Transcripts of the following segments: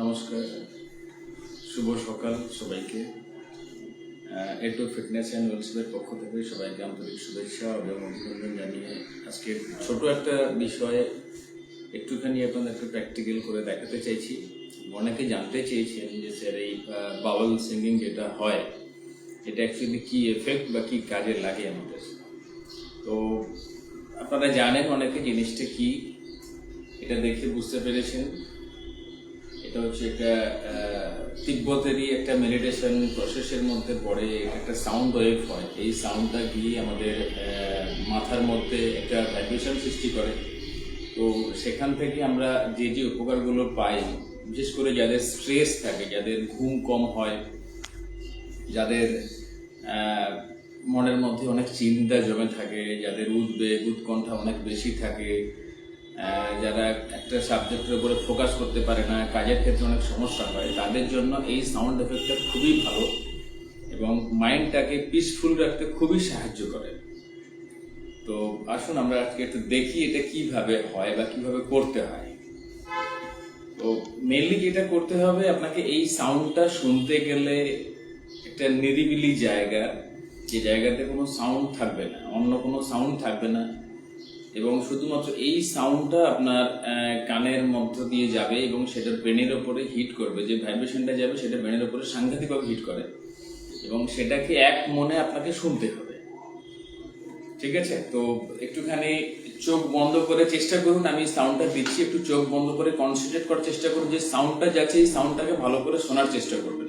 নমস্কার, শুভ সকাল সবাইকে। এটু ফিটনেস অ্যান্ড ওয়েলসের পক্ষ থেকে সবাইকে আন্তরিক শুভেচ্ছা এবং অভিনন্দন জানিয়ে আজকে ছোট একটা বিষয়ে একটুখানি আপনাদেরকে প্র্যাকটিক্যাল করে দেখাতে চাইছি। অনেকে জানতে চেয়েছেন যে স্যার এই বাউল সিঙ্গিং যেটা হয় এটা অ্যাকচুয়ালি কী এফেক্ট বা কী কাজে লাগে আমাদের। তো আপনারা জানেন অনেকে জিনিসটা কি, এটা দেখে বুঝতে পেরেছেন। এটা হচ্ছে একটা তিব্বতেরই একটা মেডিটেশন প্রসেসের মধ্যে পড়ে। একটা সাউন্ড ওয়েভ হয়, এই সাউন্ডটা গিয়ে আমাদের মাথার মধ্যে একটা ভাইব্রেশন সৃষ্টি করে। তো সেখান থেকে আমরা যে যে উপকারগুলো পাই, বিশেষ করে যাদের স্ট্রেস থাকে, যাদের ঘুম কম হয়, যাদের মনের মধ্যে অনেক চিন্তা জমে থাকে, যাদের উদ্বেগ উৎকণ্ঠা অনেক বেশি থাকে, যারা একটা সাবজেক্টের উপরে ফোকাস করতে পারে না, কাজের ক্ষেত্রে অনেক সমস্যা হয়, তাদের জন্য এই সাউন্ড এফেক্টটা খুবই ভালো এবং মাইন্ডটাকে পিসফুল রাখতে খুবই সাহায্য করে। তো আসুন আমরা আজকে একটু দেখি এটা কিভাবে হয় বা কিভাবে করতে হয়। তো মেনলি যেটা করতে হবে, আপনাকে এই সাউন্ডটা শুনতে গেলে একটা নিরিবিলি জায়গা, যে জায়গাতে কোনো সাউন্ড থাকবে না, অন্য কোনো সাউন্ড থাকবে না, এবং শুধুমাত্র এই সাউন্ডটা আপনার কানের মধ্য দিয়ে যাবে এবং সেটা ব্রেনের ওপরে হিট করবে। যে ভাইব্রেশনটা যাবে সেটা ব্রেনের ওপরে সাংঘাতিকভাবে হিট করে এবং সেটাকে এক মনে আপনাকে শুনতে হবে। ঠিক আছে? তো একটুখানি চোখ বন্ধ করে চেষ্টা করুন, আমি সাউন্ডটা দিচ্ছি, একটু চোখ বন্ধ করে কনসেন্ট্রেট করার চেষ্টা করুন। যে সাউন্ডটা যাচ্ছে এই সাউন্ডটাকে ভালো করে শোনার চেষ্টা করবেন।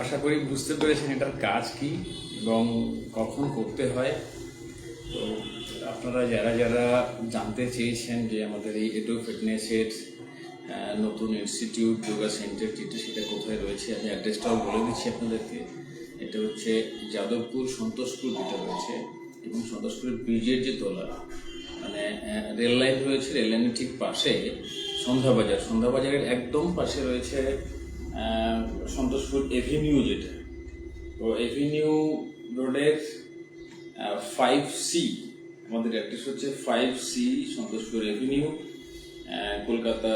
আশা করি বুঝতে পেরেছেন এটার কাজ কি এবং কখন করতে হয়। তো আপনারা যারা যারা জানতে চেয়েছেন যে আমাদের এই এটু ফিটনেসের নতুন ইনস্টিটিউট যোগা সেন্টার যেটা, সেটা কোথায় রয়েছে, আমি অ্যাড্রেসটাও বলে দিচ্ছি আপনাদেরকে। এটা হচ্ছে যাদবপুর সন্তোষপুর যেটা রয়েছে, এবং সন্তোষপুরের ব্রিজের যে তলা, মানে রেল লাইন রয়েছে, রেল লাইনের ঠিক পাশে সন্ধ্যাবাজারের একদম পাশে রয়েছে সন্তোষপুর এভিনিউ যেটা। তো এভিনিউ রোডের 5C আমাদের অ্যাড্রেস হচ্ছে 5C সন্তোষপুর এভিনিউ, কলকাতা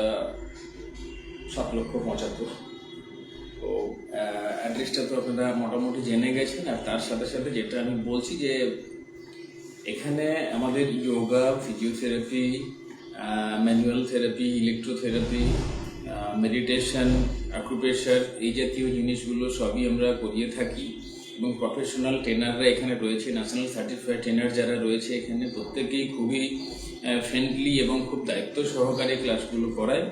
7,75,000। তো অ্যাড্রেসটা তো আপনারা মোটামুটি জেনে গেছেন। আর তার সাথে সাথে যেটা আমি বলছি যে এখানে আমাদের yoga, physiotherapy, manual therapy, electrotherapy, meditation, acupressure, এই জাতীয় জিনিসগুলো সবই আমরা করিয়ে থাকি। এবং প্রফেশনাল ট্রেনাররা এখানে রয়েছে, ন্যাশনাল সার্টিফাইড ট্রেনার যারা রয়েছে এখানে প্রত্যেকেই খুবই ফ্রেন্ডলি এবং খুব দায়িত্ব সহকারে ক্লাসগুলো করায়।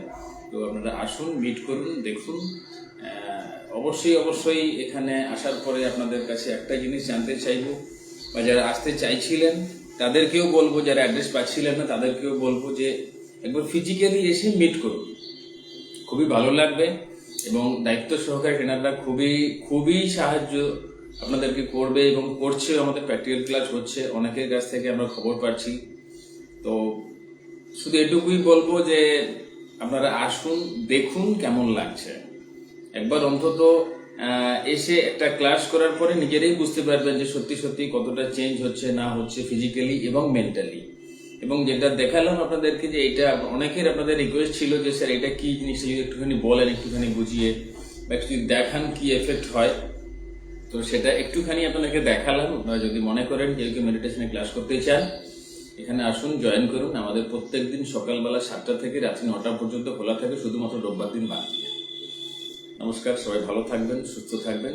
তো আপনারা আসুন, মিট করুন, দেখুন। অবশ্যই এখানে আসার পরে আপনাদের কাছে একটা জিনিস জানতে চাইব, বা যারা আসতে চাইছিলেন তাদেরকেও বলবো, যারা অ্যাড্রেস পাচ্ছিলেন না তাদেরকেও বলবো যে একবার ফিজিক্যালি এসে মিট করুন, খুবই ভালো লাগবে। এবং দায়িত্ব সহকারে ট্রেনাররা খুবই সাহায্য আপনাদেরকে করবে এবং করছে। আমাদের প্র্যাকটিক্যাল ক্লাস হচ্ছে, অনেকের কাছ থেকে আমরা খবর পাচ্ছি। তো শুধু এটুকুই বলবো যে আপনারা আসুন, দেখুন কেমন লাগছে। একবার অন্তত এসে একটা ক্লাস করার পরে নিজেরাই বুঝতে পারবেন যে সত্যি কতটা চেঞ্জ হচ্ছে না হচ্ছে ফিজিক্যালি এবং মেন্টালি। এবং যেটা দেখালাম আপনাদেরকে, যে এটা অনেকের আপনাদের রিকোয়েস্ট ছিল যে স্যার এটা কি জিনিসটা যদি একটুখানি বলেন, একটুখানি বুঝিয়ে বা একটু দেখান কি এফেক্ট হয়। তো সেটা একটুখানি আপনাদেরকে দেখালাম। আপনারা যদি মনে করেন কেউ মেডিটেশনে ক্লাস করতে চান, এখানে আসুন, জয়েন করুন। আমাদের প্রত্যেক দিন সকালবেলা 7টা থেকে রাত্রি 9টা পর্যন্ত খোলা থাকে, শুধুমাত্র রোববার দিন বাদ দিয়ে। নমস্কার, সবাই ভালো থাকবেন, সুস্থ থাকবেন।